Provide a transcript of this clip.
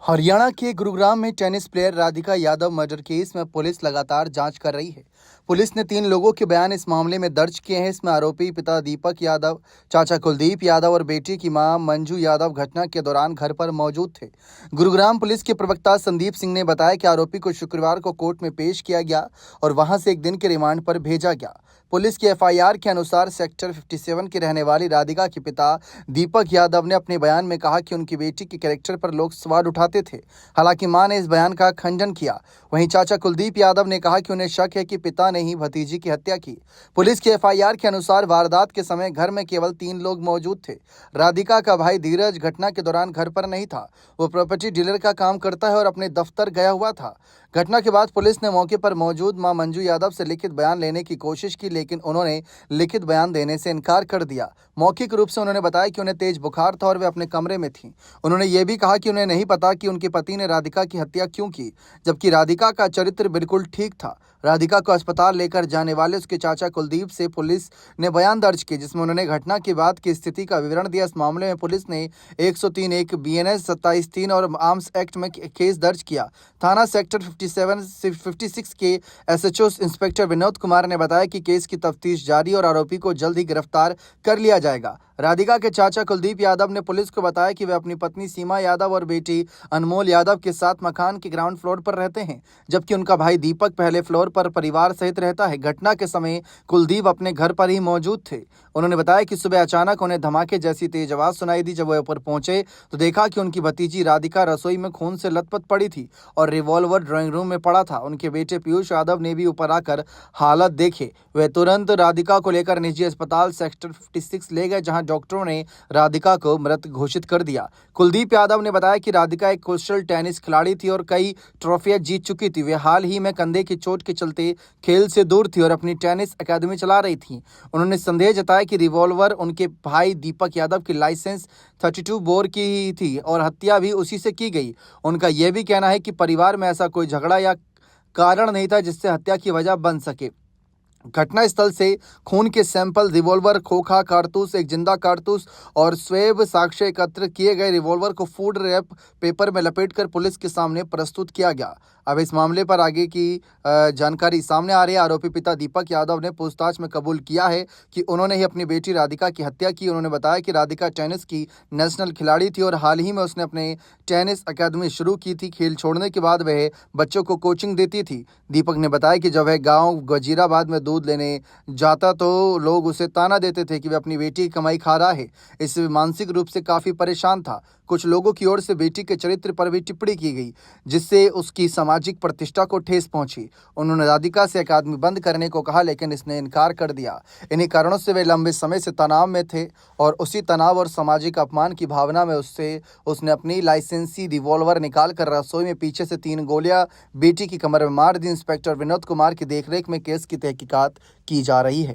हरियाणा के गुरुग्राम में tennis player Radhika Yadav murder case में पुलिस लगातार जांच कर रही है। पुलिस ने 3 लोगों के बयान इस मामले में दर्ज किए हैं। इसमें आरोपी पिता दीपक यादव, चाचा कुलदीप यादव और बेटी की मां मंजू यादव घटना के दौरान घर पर मौजूद थे। गुरुग्राम पुलिस के प्रवक्ता संदीप सिंह ने बताया कि आरोपी को शुक्रवार को कोर्ट में पेश किया गया और वहां से 1 दिन के रिमांड पर भेजा गया। पुलिस की एफआईआर के अनुसार सेक्टर 57 की रहने वाली राधिका के पिता दीपक यादव ने अपने बयान में कहा कि उनकी बेटी के कैरेक्टर पर लोग सवाल उठाते थे। हालांकि मां ने इस बयान का खंडन किया। वहीं चाचा कुलदीप यादव ने कहा कि उन्हें शक है कि पिता ने ही भतीजी की हत्या की। पुलिस की एफआईआर के अनुसार वारदात के समय घर में केवल 3 लोग मौजूद थे। राधिका का भाई धीरज घटना के दौरान घर पर नहीं था। वो प्रॉपर्टी डीलर का काम करता है और अपने दफ्तर गया हुआ था। घटना के बाद पुलिस ने मौके पर मौजूद मां मंजू यादव से लिखित बयान लेने की कोशिश की, लेकिन उन्होंने लिखित बयान देने से इनकार कर दिया। मौखिक रूप से उन्होंने बताया कि उन्हें तेज बुखार था और वे अपने कमरे में थीं। उन्होंने ये भी कहा कि उन्हें नहीं पता कि उनके पति ने राधिका की हत्या क्यों की, जबकि राधिका का चरित्र बिल्कुल ठीक था। राधिका को अस्पताल लेकर जाने वाले उसके चाचा कुलदीप से पुलिस ने बयान दर्ज किए, जिसमें उन्होंने घटना के बाद की स्थिति का विवरण दिया। इस मामले में पुलिस ने 103 एक बीएनएस 27(3) और आर्म्स एक्ट में केस दर्ज किया। थाना सेक्टर 56 के एसएचओ इंस्पेक्टर विनोद कुमार ने बताया कि केस की तफ्तीश जारी और आरोपी को जल्द ही गिरफ्तार कर लिया जाएगा। राधिका के चाचा कुलदीप यादव ने पुलिस को बताया कि वे अपनी पत्नी सीमा यादव और बेटी अनमोल यादव के साथ मकान के ग्राउंड फ्लोर पर रहते हैं, जबकि उनका भाई दीपक पहले फ्लोर पर परिवार सहित रहता है। घटना के समय कुलदीप अपने घर पर ही मौजूद थे। उन्होंने बताया कि सुबह अचानक उन्हें धमाके जैसी तेज आवाज सुनाई दी। जब वे ऊपर पहुंचे तो देखा कि उनकी भतीजी राधिका रसोई में खून से लथपथ पड़ी थी और रिवॉल्वर ड्राइंग रूम में पड़ा था। उनके बेटे पीयूष यादव ने भी ऊपर आकर हालत देखे। वे तुरंत राधिका को लेकर निजी अस्पताल सेक्टर 56 ले गए, जहां डॉक्टरों ने राधिका को मृत घोषित कर दिया। कुलदीप यादव ने बताया कि राधिका एक कुशल टेनिस खिलाड़ी थी और कई ट्रॉफियां जीत चुकी थी। वे हाल ही में कंधे की चोट के चलते खेल से दूर थी और अपनी टेनिस एकेडमी चला रही थी। उन्होंने संदेह जताया कि रिवॉल्वर उनके भाई दीपक यादव की लाइसेंस 32 बोर की ही थी और हत्या भी उसी से की गई। उनका यह भी कहना है कि परिवार में ऐसा कोई झगड़ा या कारण नहीं था जिससे हत्या की वजह बन सके। घटनास्थल से खून के सैंपल, रिवॉल्वर, खोखा कारतूस, एक जिंदा कारतूस और स्वैब साक्ष्य एकत्र किए गए। रिवॉल्वर को फूड रैप पेपर में लपेटकर पुलिस के सामने प्रस्तुत किया गया। अब इस मामले पर आगे की जानकारी सामने आ रही है। आरोपी पिता दीपक यादव ने पूछताछ में कबूल किया है कि उन्होंने ही अपनी बेटी राधिका की हत्या की। उन्होंने बताया कि राधिका टेनिस की नेशनल खिलाड़ी थी और हाल ही में उसने अपने टेनिस अकादमी शुरू की थी। खेल छोड़ने के बाद वह बच्चों को कोचिंग देती थी। दीपक ने बताया कि जब वह गाँव गजीराबाद में दूध लेने जाता तो लोग उसे ताना देते थे कि वह अपनी बेटी की कमाई खा रहा है। इससे मानसिक रूप से काफी परेशान था। कुछ लोगों की ओर से बेटी के चरित्र पर भी टिप्पणी की गई, जिससे उसकी सामाजिक प्रतिष्ठा को ठेस पहुंची। उन्होंने राधिका से अकादमी बंद करने को कहा, लेकिन इसने इनकार कर दिया। इन्हीं कारणों से वे लंबे समय से तनाव में थे और उसी तनाव और सामाजिक अपमान की भावना में उसने अपनी लाइसेंसी रिवॉल्वर निकालकर रसोई में पीछे से 3 गोलियां बेटी की कमर में मार दी। इंस्पेक्टर विनोद कुमार की देखरेख में केस की तहकीकात की जा रही है।